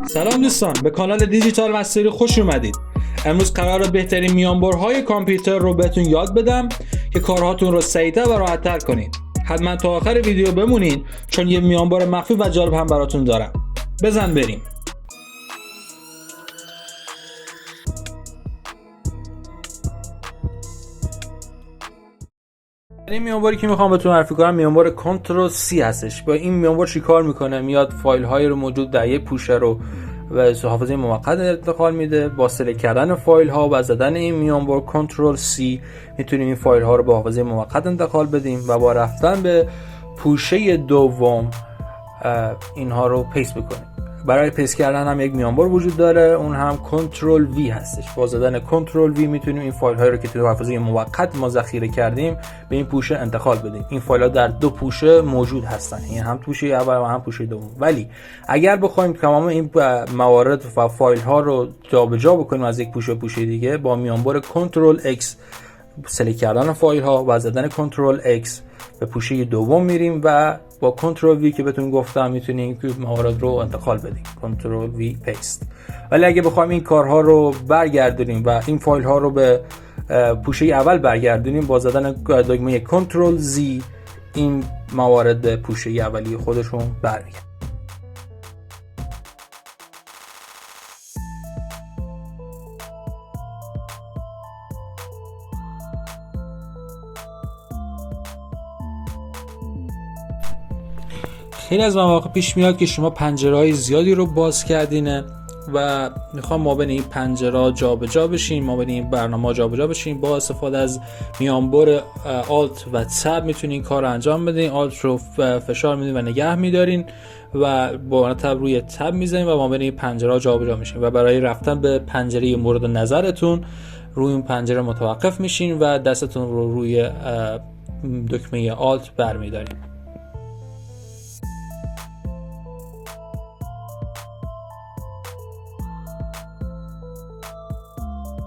سلام دوستان، به کانال دیجیتال مستری خوش اومدید. امروز قراره بهترین میانبرهای کامپیوتر رو بهتون یاد بدم که کارهاتون رو سریعتر و راحت‌تر کنید. حتما تا آخر ویدیو بمونید چون یه میانبر مخفی و جالب هم براتون دارم. بزن بریم. این میانبری که میخوام بهتون معرفی کنم میانبر کنترل C هستش. با این میانبر چیکار میکنه؟ میاد فایل هایی رو موجود در یک پوشه رو به حافظه موقت انتقال میده. با سلکت کردن فایل ها و زدن این میانبر کنترل C میتونیم این فایل ها رو به حافظه موقت انتقال بدیم و با رفتن به پوشه دوم اینها رو پیست بکنیم. برای پیست کردن هم یک میانبر وجود داره، اون هم کنترل V هستش. با زدن کنترل V میتونیم این فایل هایی رو که توی حافظه موقت ما ذخیره کردیم به این پوشه انتقال بدیم. این فایل ها در دو پوشه موجود هستن، این هم پوشه اول و هم پوشه دوم. ولی اگر بخوایم تمام این موارد و فایل ها رو جابجا بکنیم از یک پوشه به پوشه دیگه، با میانبر کنترل X سلکت کردن فایل ها و زدن کنترل X به پوشه دوم میریم و با کنترل V که بهتون گفتم میتونیم موارد رو انتقال بدیم. کنترل V پیست. ولی اگه بخوایم این کارها رو برگردونیم و این فایل ها رو به پوشه اول برگردونیم، با زدن دکمه کنترل Z این موارد به پوشه اولی خودشون برمیگردن. خیلی از مواقع پیش میاد که شما پنجره‌های زیادی رو باز کردینه و میخوام ما بین این پنجره جابجا بشین، ما بین این برنامه جابجا بشین. با استفاده از میانبر آلت و تب میتونین این کار رو انجام بدین. آلت رو فشار میدین و نگه میدارین و با تب روی تب میزنین و ما بین این پنجره جابجا میشین و برای رفتن به پنجره مورد نظرتون روی این پنجره متوقف میشین و دستتون رو روی دکمه آلت برمیدارین.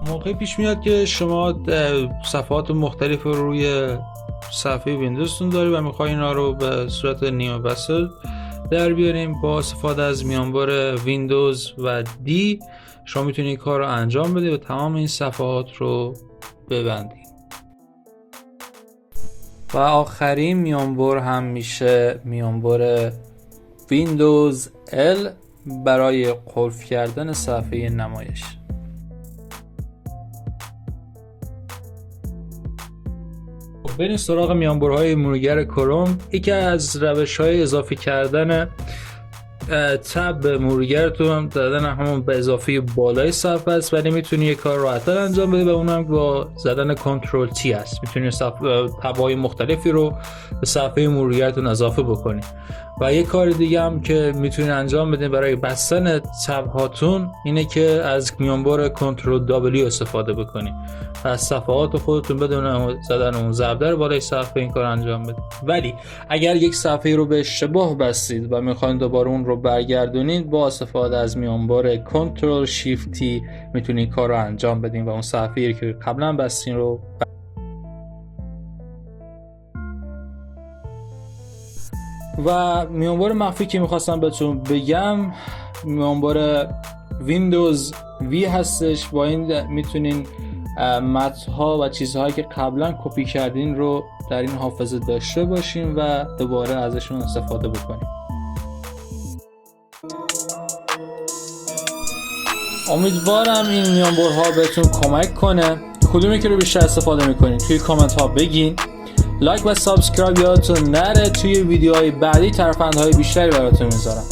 موقعی پیش میاد که شما صفحات مختلف رو روی صفحه ویندوزتون دارید و میخواین اینا رو به صورت نیمه وصل در بیاریم. با استفاده از میانبر ویندوز و دی شما میتونید این کار رو انجام بدید و تمام این صفحات رو ببندید. و آخرین میانبر هم میشه میانبر ویندوز L برای قفل کردن صفحه نمایش. بریم سراغ میانبرهای مرورگر کروم. یکی از روش‌های اضافه کردن تب به مرورگرتون دادن همون به اضافه بالای صفحه است، ولی میتونی یک کار راحت‌تر انجام بدی و اونم با زدن کنترل T است. میتونی تب‌های مختلفی رو به صفحه مرورگرتون اضافه بکنی. و یک کار دیگه هم که میتونید انجام بدین برای بستن تب‌هاتون اینه که از میانبر کنترل W استفاده بکنید و از صفحات خودتون بدون زدن اون ضربدر بالای صفحه این کار انجام بدید. ولی اگر یک صفحه رو به اشتباه بستید و میخواین دوباره اون رو برگردونید، با استفاده از میانبر کنترل شیفت T میتونید کار رو انجام بدین و اون صفحه‌ای که قبلا بستین رو و میانبر مخفی که میخواستم بهتون بگم میانبر ویندوز V هستش. با این میتونین متن‌ها و چیزهایی که قبلا کپی کردین رو در این حافظه داشته باشین و دوباره ازشون استفاده بکنین. امیدوارم این میانبرها بهتون کمک کنه. کدومی که رو بیشتر استفاده میکنین توی کامنت ها بگین. لایک و سابسکرایب یادتون نره. توی ویدیوهای بعدی ترفندهای بیشتری براتون میذارم.